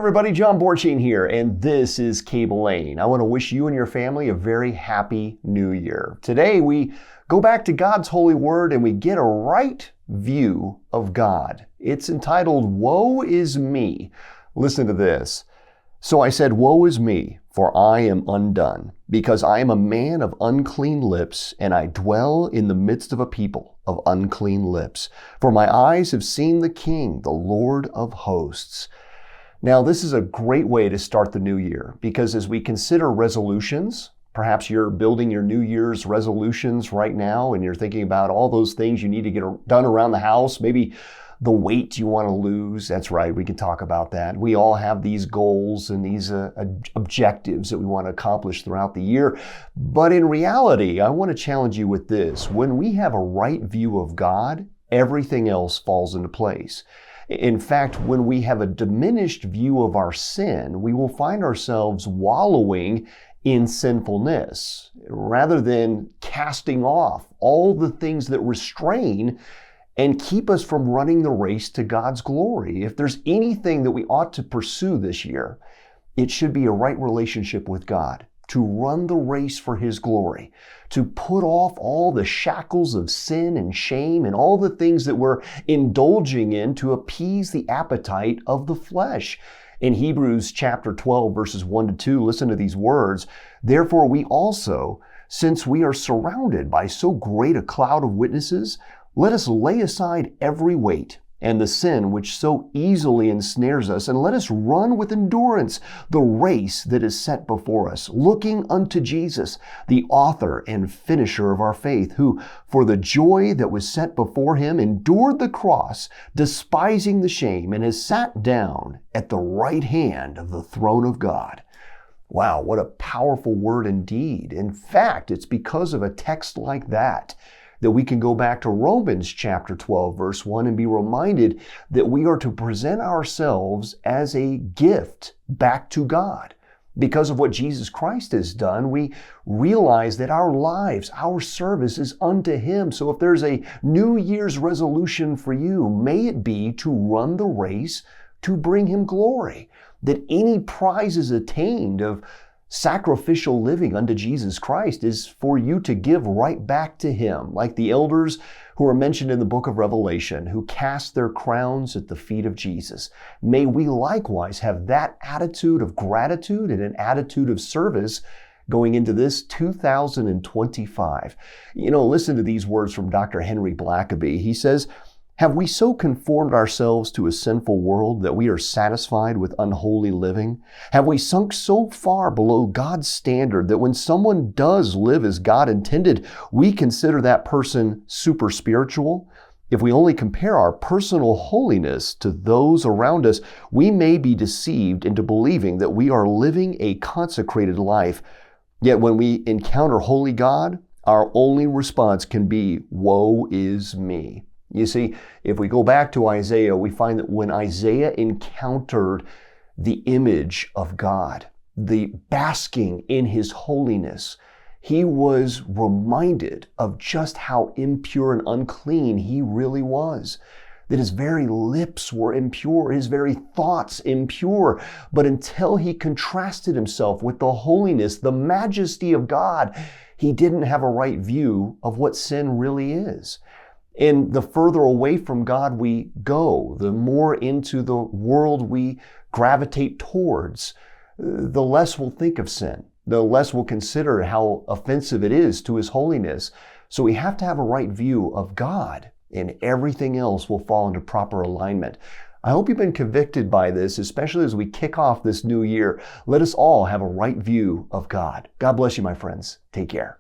everybody, John Bornschein here, and this is Cable Lane. I want to wish you and your family a very happy new year. Today we go back to God's holy word and we get a right view of God. It's entitled, Woe Is Me. Listen to this. So I said, Woe is me, for I am undone, because I am a man of unclean lips, and I dwell in the midst of a people of unclean lips. For my eyes have seen the King, the Lord of hosts. Now, this is a great way to start the new year, because as we consider resolutions, perhaps you're building your New Year's resolutions right now, and you're thinking about all those things you need to get done around the house, maybe the weight you want to lose. That's right, we can talk about that. We all have these goals and these objectives that we want to accomplish throughout the year. But in reality, I want to challenge you with this. When we have a right view of God, everything else falls into place. In fact, when we have a diminished view of our sin, we will find ourselves wallowing in sinfulness rather than casting off all the things that restrain and keep us from running the race to God's glory. If there's anything that we ought to pursue this year, it should be a right relationship with God, to run the race for His glory, to put off all the shackles of sin and shame and all the things that we're indulging in to appease the appetite of the flesh. In Hebrews chapter 12, verses 1 to 2, listen to these words. Therefore we also, since we are surrounded by so great a cloud of witnesses, let us lay aside every weight and the sin which so easily ensnares us, and let us run with endurance the race that is set before us, looking unto Jesus, the author and finisher of our faith, who, for the joy that was set before Him, endured the cross, despising the shame, and has sat down at the right hand of the throne of God. Wow, what a powerful word indeed. In fact, it's because of a text like that we can go back to Romans chapter 12, verse 1, and be reminded that we are to present ourselves as a gift back to God. Because of what Jesus Christ has done, we realize that our lives, our service is unto Him. So if there's a New Year's resolution for you, may it be to run the race to bring Him glory, that any prizes attained of sacrificial living unto Jesus Christ is for you to give right back to Him, like the elders who are mentioned in the book of Revelation, who cast their crowns at the feet of Jesus. May we likewise have that attitude of gratitude and an attitude of service going into this 2025. Listen to these words from Dr. Henry Blackaby. He says, have we so conformed ourselves to a sinful world that we are satisfied with unholy living? Have we sunk so far below God's standard that when someone does live as God intended, we consider that person super spiritual? If we only compare our personal holiness to those around us, we may be deceived into believing that we are living a consecrated life. Yet when we encounter holy God, our only response can be, Woe is me. You see, if we go back to Isaiah, we find that when Isaiah encountered the image of God, the basking in His holiness, he was reminded of just how impure and unclean he really was. That his very lips were impure, his very thoughts impure. But until he contrasted himself with the holiness, the majesty of God, he didn't have a right view of what sin really is. And the further away from God we go, the more into the world we gravitate towards, the less we'll think of sin, the less we'll consider how offensive it is to His holiness. So we have to have a right view of God, and everything else will fall into proper alignment. I hope you've been convicted by this, especially as we kick off this new year. Let us all have a right view of God. God bless you, my friends. Take care.